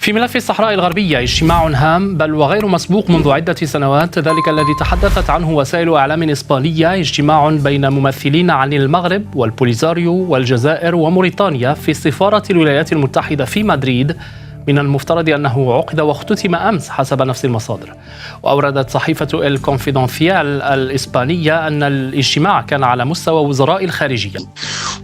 في ملف الصحراء الغربية اجتماع هام بل وغير مسبوق منذ عدة سنوات، ذلك الذي تحدثت عنه وسائل إعلام إسبانية، اجتماع بين ممثلين عن المغرب والبوليزاريو والجزائر وموريتانيا في سفارة الولايات المتحدة في مدريد. من المفترض أنه عقد واختتم أمس حسب نفس المصادر. وأوردت صحيفة الكونفيدنسيال الإسبانية أن الاجتماع كان على مستوى وزراء الخارجية.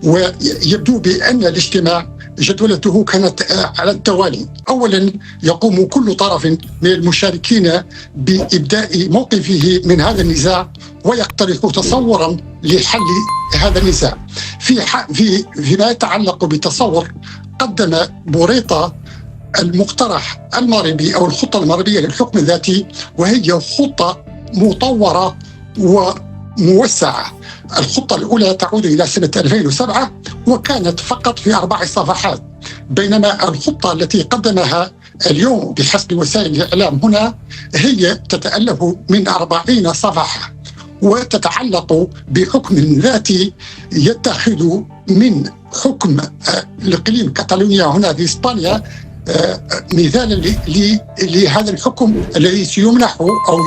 ويبدو بأن الاجتماع جدولته كانت على التوالي. أولا يقوم كل طرف من المشاركين بإبداء موقفه من هذا النزاع ويقترح تصورا لحل هذا النزاع. فيما يتعلق بتصور، قدم بوريطة المقترح المغربي أو الخطة المغربية للحكم الذاتي، وهي خطة مطورة وموسعة. الخطة الأولى تعود إلى سنة 2007 وكانت فقط في 4 صفحات، بينما الخطة التي قدمها اليوم بحسب وسائل الإعلام هنا هي تتألف من 40 صفحة، وتتعلق بحكم ذاتي يتخذ من حكم الإقليم كاتالونيا هنا في إسبانيا مثالا لهذا الحكم الذي سيمنح أو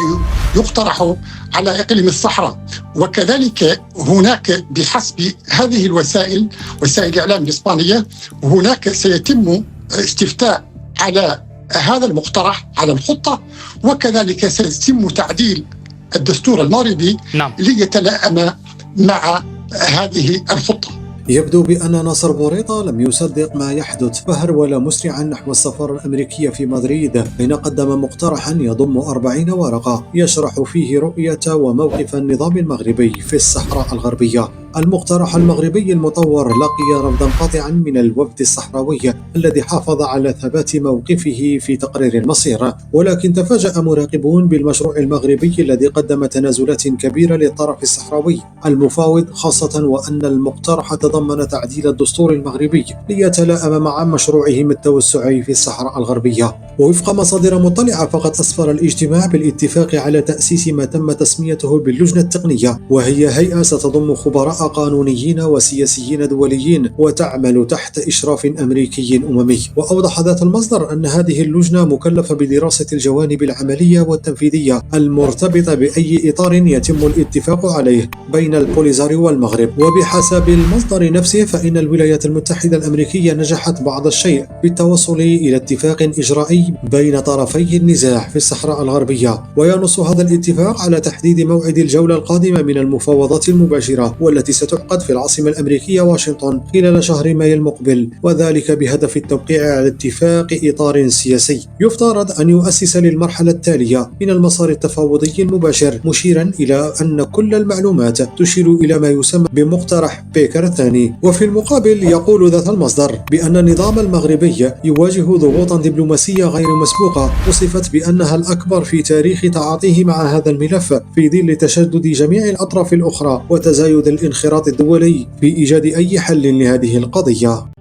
يقترح على إقليم الصحراء. وكذلك هناك بحسب هذه الوسائل، وسائل الإعلام الإسبانية، هناك سيتم استفتاء على هذا المقترح على الخطة، وكذلك سيتم تعديل الدستور المغربي ليتلائم مع هذه الخطة. يبدو بأن ناصر بوريطة لم يصدق ما يحدث، فهرول مسرعا نحو السفارة الأمريكية في مدريد، حين قدم مقترحا يضم 40 ورقة يشرح فيه رؤية وموقف النظام المغربي في الصحراء الغربية. المقترح المغربي المطور لقي رفضا قاطعا من الوفد الصحراوي الذي حافظ على ثبات موقفه في تقرير المصير، ولكن تفاجأ مراقبون بالمشروع المغربي الذي قدم تنازلات كبيرة للطرف الصحراوي المفاوض، خاصة وأن المقترح تضمن تعديل الدستور المغربي ليتلائم مع مشروعهم التوسعي في الصحراء الغربية. ووفق مصادر مطلعة، فقد أسفر الاجتماع بالاتفاق على تأسيس ما تم تسميته باللجنة التقنية، وهي هيئة ستضم خبراء قانونيين وسياسيين دوليين وتعمل تحت إشراف أمريكي أممي. وأوضح ذات المصدر أن هذه اللجنة مكلفة بدراسة الجوانب العملية والتنفيذية المرتبطة بأي إطار يتم الاتفاق عليه بين البوليزاريو والمغرب. وبحسب المصدر نفسه، فإن الولايات المتحدة الأمريكية نجحت بعض الشيء بالتوصل إلى اتفاق إجرائي بين طرفي النزاع في الصحراء الغربية، وينص هذا الاتفاق على تحديد موعد الجولة القادمة من المفاوضات المباشرة، والتي ستعقد في العاصمة الأمريكية واشنطن خلال شهر مايو المقبل، وذلك بهدف التوقيع على اتفاق إطار سياسي يفترض أن يؤسس للمرحلة التالية من المسار التفاوضي المباشر، مشيرا إلى أن كل المعلومات تشير إلى ما يسمى بمقترح بيكر الثاني. وفي المقابل يقول ذات المصدر بأن النظام المغربي يواجه ضغوطا دبلوماسية غير مسبوقة، وصفت بأنها الأكبر في تاريخ تعاطيه مع هذا الملف، في ظل تشدد جميع الأطراف الأخرى وتزايد الانخراط الدولي في إيجاد أي حل لهذه القضية.